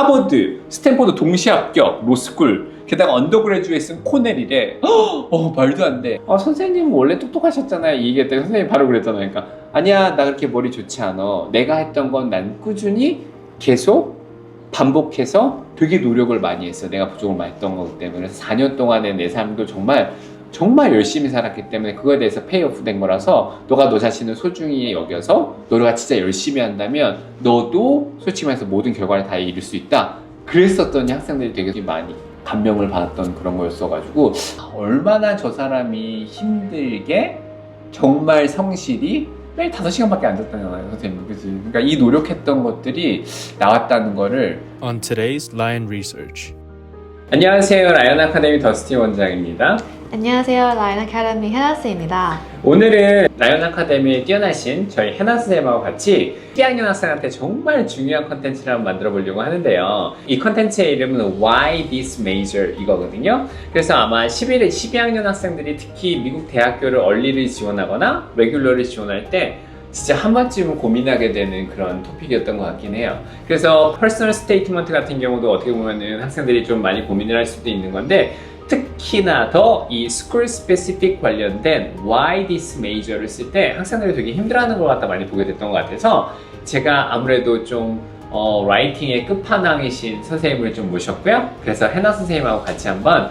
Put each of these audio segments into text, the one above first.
하버드, 스탠포드 동시 합격, 로스쿨, 게다가 언더그래주에이트는 코넬이래. 말도 안 돼. 선생님 원래 똑똑하셨잖아요. 이 얘기했더니 선생님이 바로 그랬잖아요. 그러니까 아니야, 나 그렇게 머리 좋지 않아. 내가 했던 건 난 꾸준히 계속 반복해서 되게 노력을 많이 했어. 내가 부족을 많이 했던 거기 때문에. 그래서 4년 동안의 내 삶도 정말 열심히 살았기 때문에 그거에 대해서 페이오프 된 거라서, 너가 너 자신을 소중히 여겨서 너가 진짜 열심히 한다면 너도 솔직히 말해서 모든 결과를 다 이룰 수 있다. 그랬었더니 학생들이 되게 많이 감명을 받았던 그런 거였어가지고, 얼마나 저 사람이 힘들게 정말 성실히 매일 5시간밖에 안 잤다잖아요, 선생님. 그치? 그러니까 이 노력했던 것들이 나왔다는 거를. On today's Lion Research. 안녕하세요, 라이언 아카데미 더스티 원장입니다. 안녕하세요, 라이언 아카데미 해나스입니다. 오늘은 라이언 아카데미에 뛰어나신 저희 해나 선생님하고 같이 1학년 학생한테 정말 중요한 컨텐츠를 한번 만들어 보려고 하는데요. 이 컨텐츠의 이름은 Why This Major 이거거든요. 그래서 아마 12학년 학생들이 특히 미국 대학교를 얼리를 지원하거나 레귤러를 지원할 때 진짜 한 번쯤은 고민하게 되는 그런 토픽이었던 것 같긴 해요. 그래서 퍼스널 스테이트먼트 같은 경우도 어떻게 보면은 학생들이 좀 많이 고민을 할 수도 있는 건데, 특히나 더 이 스쿨 스페시픽 관련된 Why This Major를 쓸 때 학생들이 되게 힘들어하는 걸 갖다 많이 보게 됐던 것 같아서, 제가 아무래도 좀 라이팅의 끝판왕이신 선생님을 좀 모셨고요. 그래서 해나 선생님하고 같이 한번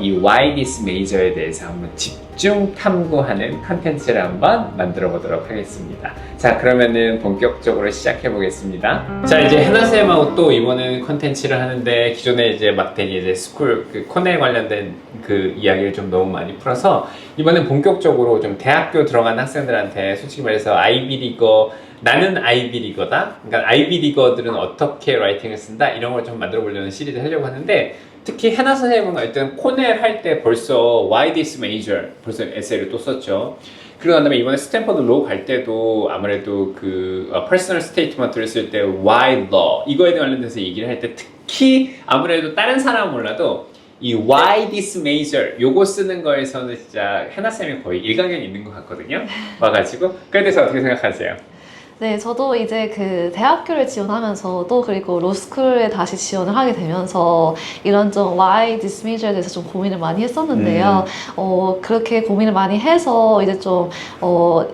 이 Why This Major에 대해서 한번 집중 탐구하는 컨텐츠를 한번 만들어 보도록 하겠습니다. 자, 그러면은 본격적으로 시작해 보겠습니다. 자, 이제 해나 선생님하고 또 이번에는 컨텐츠를 하는데, 기존에 이제 막 되게 이제 스쿨 코넬 관련된 그 이야기를 좀 너무 많이 풀어서, 이번엔 본격적으로 좀 대학교 들어간 학생들한테 솔직히 말해서 아이비리거, 나는 아이비리거다. 그러니까 아이비리거들은 어떻게 라이팅을 쓴다, 이런 걸 좀 만들어 보려는 시리즈 하려고 하는데, 특히 해나 선생님은 일단 코넬 할 때 벌써 Why This Major 벌써 에세이를 또 썼죠. 그러고 난 다음에 이번에 스탠퍼드 로우 갈 때도 아무래도 그 퍼스널 스테이트먼트를 쓸 때 Why Law 이거에 관련돼서 얘기를 할 때, 특히 아무래도 다른 사람은 몰라도 이 Why This Major 요거 쓰는 거에서는 진짜 해나 쌤이 거의 일강견이 있는 것 같거든요. 와가지고 그에 대해서 어떻게 생각하세요? 네, 저도 이제 그 대학교를 지원하면서도, 그리고 로스쿨에 다시 지원을 하게 되면서 이런 좀 Why This Major에 대해서 좀 고민을 많이 했었는데요. 그렇게 고민을 많이 해서 이제 좀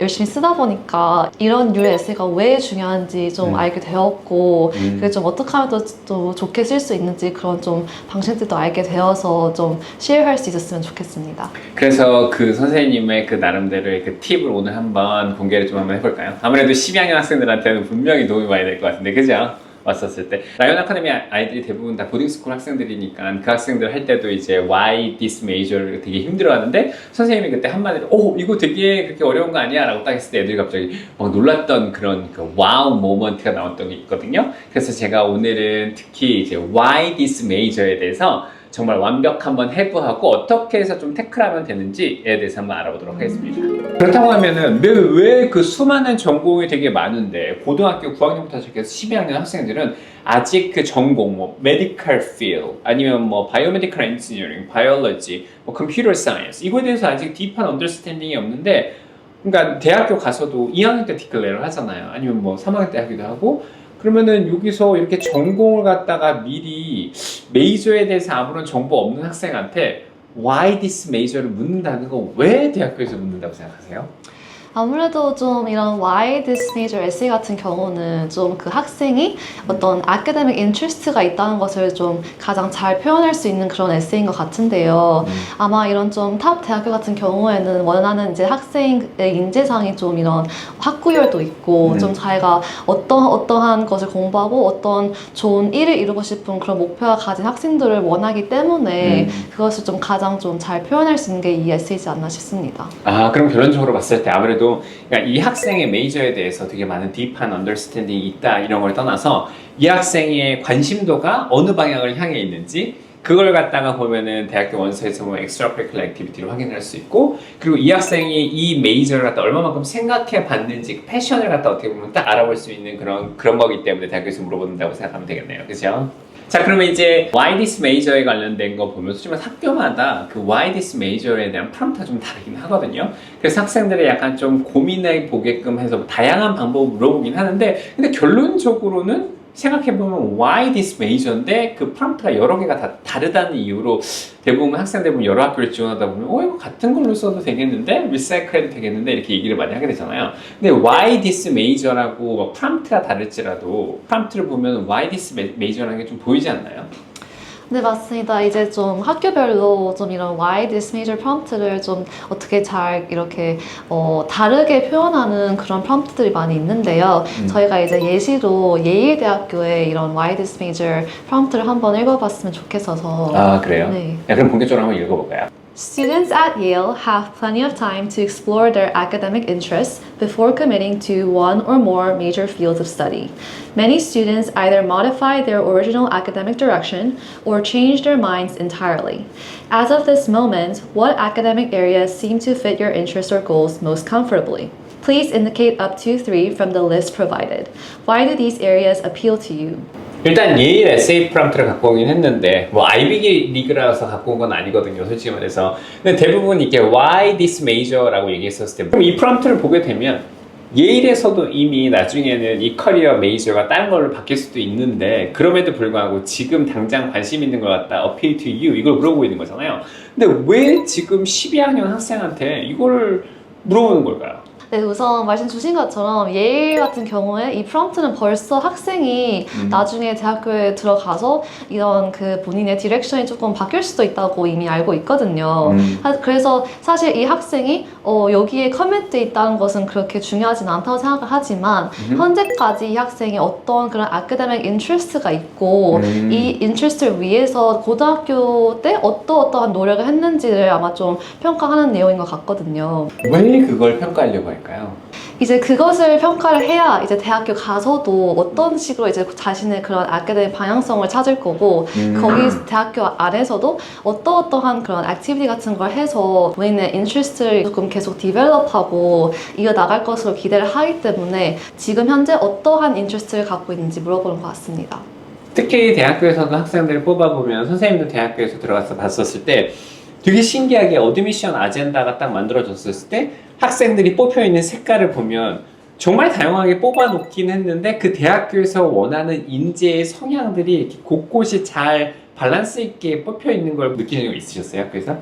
열심히 쓰다 보니까 이런 류의 에세이가 왜 중요한지 좀 알게 되었고, 그게 좀 어떻게 하면 또 좋게 쓸 수 있는지 그런 좀 방식들도 알게 되어서 좀 쉐어할 수 있었으면 좋겠습니다. 그래서 그 선생님의 그 나름대로의 그 팁을 오늘 한번 공개를 좀 한번 해볼까요? 아무래도 12학년 학생들한테는 분명히 도움이 많이 될 것 같은데, 그죠? 왔었을 때 라이언 아카데미 아이들이 대부분 다 보딩스쿨 학생들이니까 그 학생들 할 때도 이제 Why This Major를 되게 힘들어하는데, 선생님이 그때 한마디로 이거 되게 그렇게 어려운 거 아니야? 라고 딱 했을 때 애들이 갑자기 막 놀랐던 그런 그 와우 모먼트가 나왔던 게 있거든요. 그래서 제가 오늘은 특히 이제 Why This Major에 대해서 정말 완벽 한번 해부하고 어떻게 해서 좀 태클하면 되는지에 대해서 한번 알아보도록 하겠습니다. 그렇다고 하면은 왜 그 수많은 전공이 되게 많은데 고등학교 9학년부터 시작해서 12학년 학생들은 아직 그 전공 뭐 메디컬 필드 아니면 뭐 바이오메디컬 엔지니어링, 바이올로지, 뭐 컴퓨터 사이언스 이거에 대해서 아직 딥한 언더스탠딩이 없는데, 그러니까 대학교 가서도 2학년 때 디클레어를 하잖아요. 아니면 뭐 3학년 때 하기도 하고. 그러면은 여기서 이렇게 전공을 갖다가 미리 메이저에 대해서 아무런 정보 없는 학생한테 Why this major를 묻는다는 거 왜 대학교에서 묻는다고 생각하세요? 아무래도 좀 이런 Why This Major 에세이 같은 경우는 좀 그 학생이 어떤 academic interest가 있다는 것을 좀 가장 잘 표현할 수 있는 그런 에세이인 것 같은데요. 아마 이런 좀 탑 대학교 같은 경우에는 원하는 이제 학생의 인재상이 좀 이런 학구열도 있고 좀 자기가 어떠한 것을 공부하고 어떤 좋은 일을 이루고 싶은 그런 목표가 가진 학생들을 원하기 때문에 그것을 좀 가장 좀 잘 표현할 수 있는 게 이 에세이지 않나 싶습니다. 그럼 결론적으로 봤을 때 아무래도 그러니까 이 학생의 메이저에 대해서 되게 많은 딥한 언더스탠딩이 있다 이런 걸 떠나서 이 학생의 관심도가 어느 방향을 향해 있는지 그걸 갖다가 보면은 대학교 원서에서 보면 extracurricular activity로 확인할 수 있고, 그리고 이 학생이 이 메이저를 갖다 얼마만큼 생각해 봤는지 패션을 갖다 어떻게 보면 딱 알아볼 수 있는 그런 거기 때문에 대학교에서 물어본다고 생각하면 되겠네요. 그죠? 자, 그러면 이제 Why This Major에 관련된 거 보면 솔직히 학교마다 그 Why This Major에 대한 프롬프트가 좀 다르긴 하거든요. 그래서 학생들이 약간 좀 고민해 보게끔 해서 다양한 방법을 물어보긴 하는데, 근데 결론적으로는 생각해보면 why this major인데 그 프롬프트가 여러 개가 다 다르다는 이유로 대부분 학생들 보면 여러 학교를 지원하다 보면 이거 같은 걸로 써도 되겠는데? 리사이클 해도 되겠는데? 이렇게 얘기를 많이 하게 되잖아요. 근데 why this major하고 프롬프트가 다를지라도 프롬프트를 보면 why this major라는 게 좀 보이지 않나요? 네, 맞습니다. 이제 좀 학교별로 좀 이런 why this major prompt를 좀 어떻게 잘 이렇게 다르게 표현하는 그런 프롬프트들이 많이 있는데요. 저희가 이제 예시로 예일대학교의 이런 why this major 프롬프트를 한번 읽어봤으면 좋겠어서. 아, 그래요? 네. 야, 그럼 본격적으로 한번 읽어볼까요? Students at Yale have plenty of time to explore their academic interests before committing to one or more major fields of study. Many students either modify their original academic direction or change their minds entirely. As of this moment, what academic areas seem to fit your interests or goals most comfortably? Please indicate up to 3 from the list provided. Why do these areas appeal to you? 일단 예일 에세이 프롬프트를 갖고 오긴 했는데 뭐 아이비리 리그라서 갖고 온 건 아니거든요, 솔직히 말해서. 근데 대부분 이렇게 why this major라고 얘기했었을 때 그럼 이 프롬프트를 보게 되면 예일에서도 이미 나중에는 이 커리어 메이저가 다른 걸로 바뀔 수도 있는데 그럼에도 불구하고 지금 당장 관심 있는 것 같다, appeal to you 이걸 물어보고 있는 거잖아요. 근데 왜 지금 12학년 학생한테 이걸 물어보는 걸까요? 네, 우선 말씀 주신 것처럼 예일 같은 경우에 이 프롬프트는 벌써 학생이 나중에 대학교에 들어가서 이런 그 본인의 디렉션이 조금 바뀔 수도 있다고 이미 알고 있거든요. 그래서 사실 이 학생이 여기에 커밋돼 있다는 것은 그렇게 중요하진 않다고 생각을 하지만 현재까지 이 학생이 어떤 그런 아카데믹 인트레스트가 있고 이 인트레스트를 위해서 고등학교 때 어떠한 노력을 했는지를 아마 좀 평가하는 내용인 것 같거든요. 왜 그걸 평가하려고 할까요? 이제 그것을 평가를 해야 이제 대학교 가서도 어떤 식으로 이제 자신의 그런 아카데믹 방향성을 찾을 거고 거기 대학교 안에서도 어떠한 그런 액티비티 같은 걸 해서 본인의 인트레스트를 조금 계속 디벨롭하고 이어나갈 것으로 기대를 하기 때문에 지금 현재 어떠한 인트레스트를 갖고 있는지 물어보는 것 같습니다. 특히 대학교에서도 학생들을 뽑아보면 선생님도 대학교에서 들어가서 봤었을 때 되게 신기하게 어드미션 아젠다가 딱 만들어졌을 때 학생들이 뽑혀있는 색깔을 보면 정말 다양하게 뽑아놓긴 했는데 그 대학교에서 원하는 인재의 성향들이 이렇게 곳곳이 잘 밸런스 있게 뽑혀있는 걸 느끼는 거 있으셨어요, 학교에서?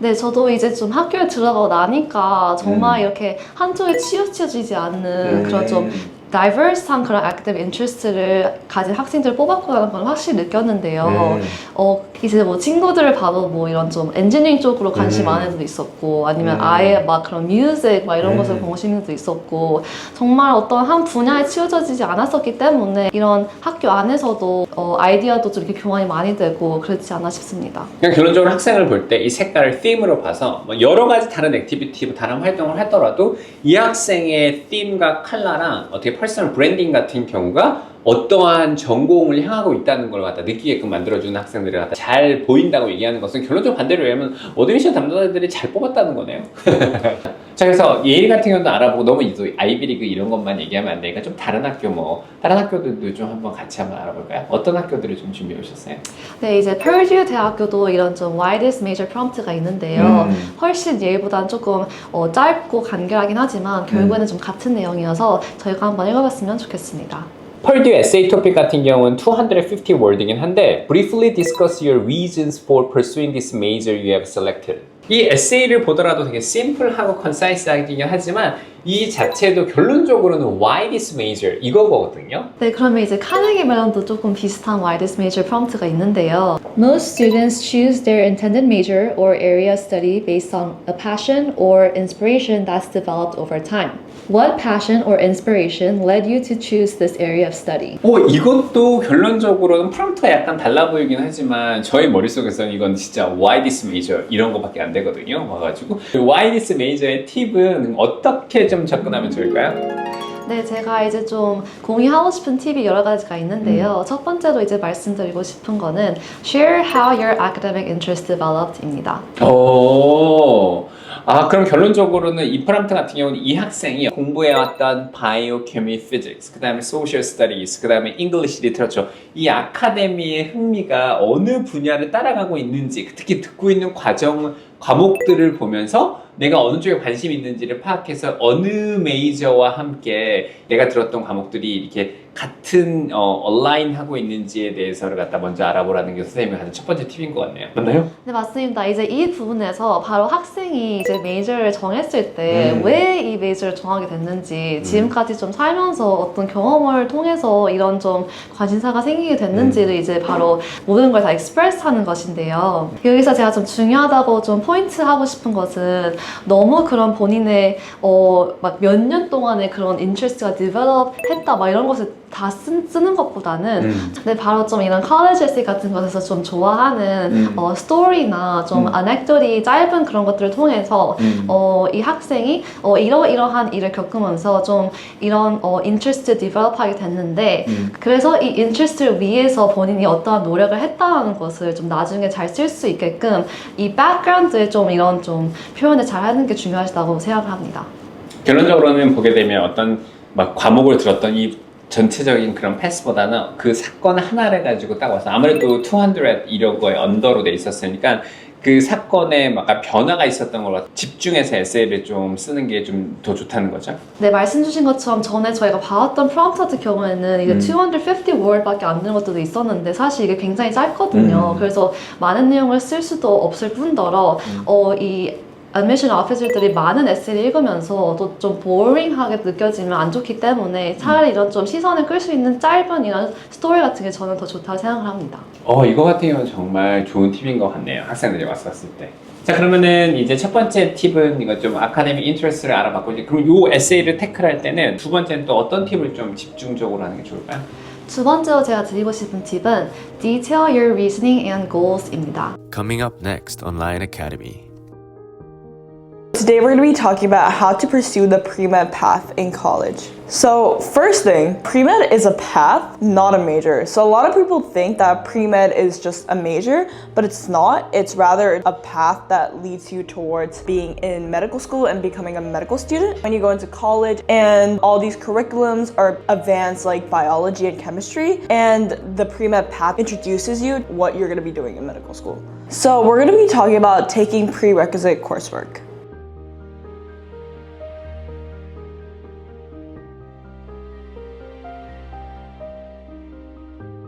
네, 저도 이제 좀 학교에 들어가고 나니까 정말 이렇게 한쪽에 치우쳐지지 않는 그런 좀 다이버스한 그런 아카데믹 인트레스트를 가진 학생들을 뽑았구나라는 걸 확실히 느꼈는데요. 이제 뭐 친구들을 봐도 뭐 이런 좀 엔지니어링 쪽으로 관심 많은 애들도 있었고 아니면 아예 막 그런 뮤직 막 이런 것을 관심 있는 애도 있었고 정말 어떤 한 분야에 치우쳐지지 않았었기 때문에 이런 학교 안에서도 아이디어도 좀 이렇게 교환이 많이 되고 그렇지 않나 싶습니다. 그냥 결론적으로 학생을 볼 때 이 색깔을 them으로 봐서 뭐 여러 가지 다른 액티비티, 다른 활동을 하더라도 이 학생의 theme과 컬러랑 어떻게 퍼스널 브랜딩 같은 경우가 어떠한 전공을 향하고 있다는 걸 갖다 느끼게끔 만들어주는 학생들을 갖다 잘 보인다고 얘기하는 것은 결론적으로 반대로 얘기하면 어드미션 담당자들이 잘 뽑았다는 거네요. 자, 그래서 예일 같은 경우도 알아보고 너무 아이비리그 이런 것만 얘기하면 안 되니까 좀 다른 학교 다른 학교들도 좀 한번 같이 한번 알아볼까요? 어떤 학교들을 좀 준비해 오셨어요? 네, 이제 퍼듀 대학교도 이런 좀 widest major prompt가 있는데요. 훨씬 예일보다는 조금 짧고 간결하긴 하지만 결국에는 좀 같은 내용이어서 저희가 한번 읽어봤으면 좋겠습니다. 펄듀 에세이 토픽 같은 경우는 250 word이긴 한데 Briefly discuss your reasons for pursuing this major you have selected. 이 에세이를 보더라도 되게 심플하고 컨사이스하긴 하지만 이 자체도 결론적으로는 why this major 이거거든요. 네, 그러면 이제 카네기 멜론도 조금 비슷한 why this major prompt가 있는데요. Most students choose their intended major or area of study based on a passion or inspiration that's developed over time. What passion or inspiration led you to choose this area of study? 이것도 결론적으로는 프롬프트가 약간 달라 보이긴 하지만 저희 머릿속에서는 이건 진짜 why this major 이런 거밖에 안 되거든요. 와가지고 why this major의 팁은 어떻게 좀 접근하면 좋을까요? 네, 제가 이제 좀 공유하고 싶은 팁이 여러 가지가 있는데요. 첫 번째로 이제 말씀드리고 싶은 거는 Share how your academic interest developed입니다. 그럼 결론적으로는 이 프롬프트 같은 경우는 이 학생이 공부해왔던 바이오, 케미, 피직스, 그 다음에 소셜 스터디스, 그 다음에 잉글리시 리터처 이 아카데미의 흥미가 어느 분야를 따라가고 있는지 특히 듣고 있는 과목들을 보면서 내가 어느 쪽에 관심이 있는지를 파악해서 어느 메이저와 함께 내가 들었던 과목들이 이렇게 같은 얼라인 하고 있는지에 대해서를 갖다 먼저 알아보라는 게 선생님이 하는 첫 번째 팁인 것 같네요. 맞나요? 네, 맞습니다. 이제 이 부분에서 바로 학생이 이제 메이저를 정했을 때 왜 이 메이저를 정하게 됐는지 지금까지 좀 살면서 어떤 경험을 통해서 이런 좀 관심사가 생기게 됐는지를 이제 바로 모든 걸 다 익스프레스 하는 것인데요. 여기서 제가 좀 중요하다고 좀 포인트 하고 싶은 것은 너무 그런 본인의 막 몇 년 동안의 그런 인트레스트가 디벨롭 했다 막 이런 것을 다 쓰는 것보다는 근데 바로 좀 이런 college essay 같은 것에서 좀 좋아하는 스토리나 좀 아넥도리 짧은 그런 것들을 통해서 이 학생이 이러이러한 일을 겪으면서 좀 이런 인트레스트 디벨롭하게 됐는데 그래서 이 인트레스트를 위해서 본인이 어떠한 노력을 했다는 것을 좀 나중에 잘 쓸 수 있게끔 이 백그라운드에 좀 이런 좀 표현을 잘 하는 게 중요하다고 생각을 합니다. 결론적으로는 보게 되면 어떤 막 과목을 들었던 이 전체적인 그런 패스보다는 그 사건 하나를 가지고 딱 와서 아무래도 200 이런 거에 언더로 돼 있었으니까 그 사건에 막 변화가 있었던 걸로 집중해서 에세이를 좀 쓰는 게 좀 더 좋다는 거죠. 네, 말씀 주신 것처럼 전에 저희가 봐왔던 프롬프트 같은 경우에는 이게 250 word밖에 안 되는 것들도 있었는데 사실 이게 굉장히 짧거든요. 그래서 많은 내용을 쓸 수도 없을 뿐더러 이 admission officer들이 많은 에세이를 읽으면서 또 좀 boring하게 느껴지면 안 좋기 때문에 차라리 이런 좀 시선을 끌 수 있는 짧은 이런 스토리 같은 게 저는 더 좋다고 생각을 합니다. 이거 같은 경우는 정말 좋은 팁인 것 같네요. 학생들이 왔었을 때. 자, 그러면은 이제 첫 번째 팁은 이거 좀 아카데믹 인트레스트를 알아봤고, 그럼 요 에세이를 태클할 때는 두 번째는 또 어떤 팁을 좀 집중적으로 하는 게 좋을까요? 두 번째로 제가 드리고 싶은 팁은 detail your reasoning and goals입니다. Coming up next on Lion Academy. Today we're going to be talking about how to pursue the pre-med path in college. So first thing, pre-med is a path, not a major. So a lot of people think that pre-med is just a major, but it's not. It's rather a path that leads you towards being in medical school and becoming a medical student. When you go into college and all these curriculums are advanced like biology and chemistry, and the pre-med path introduces you what you're going to be doing in medical school. So we're going to be talking about taking prerequisite coursework.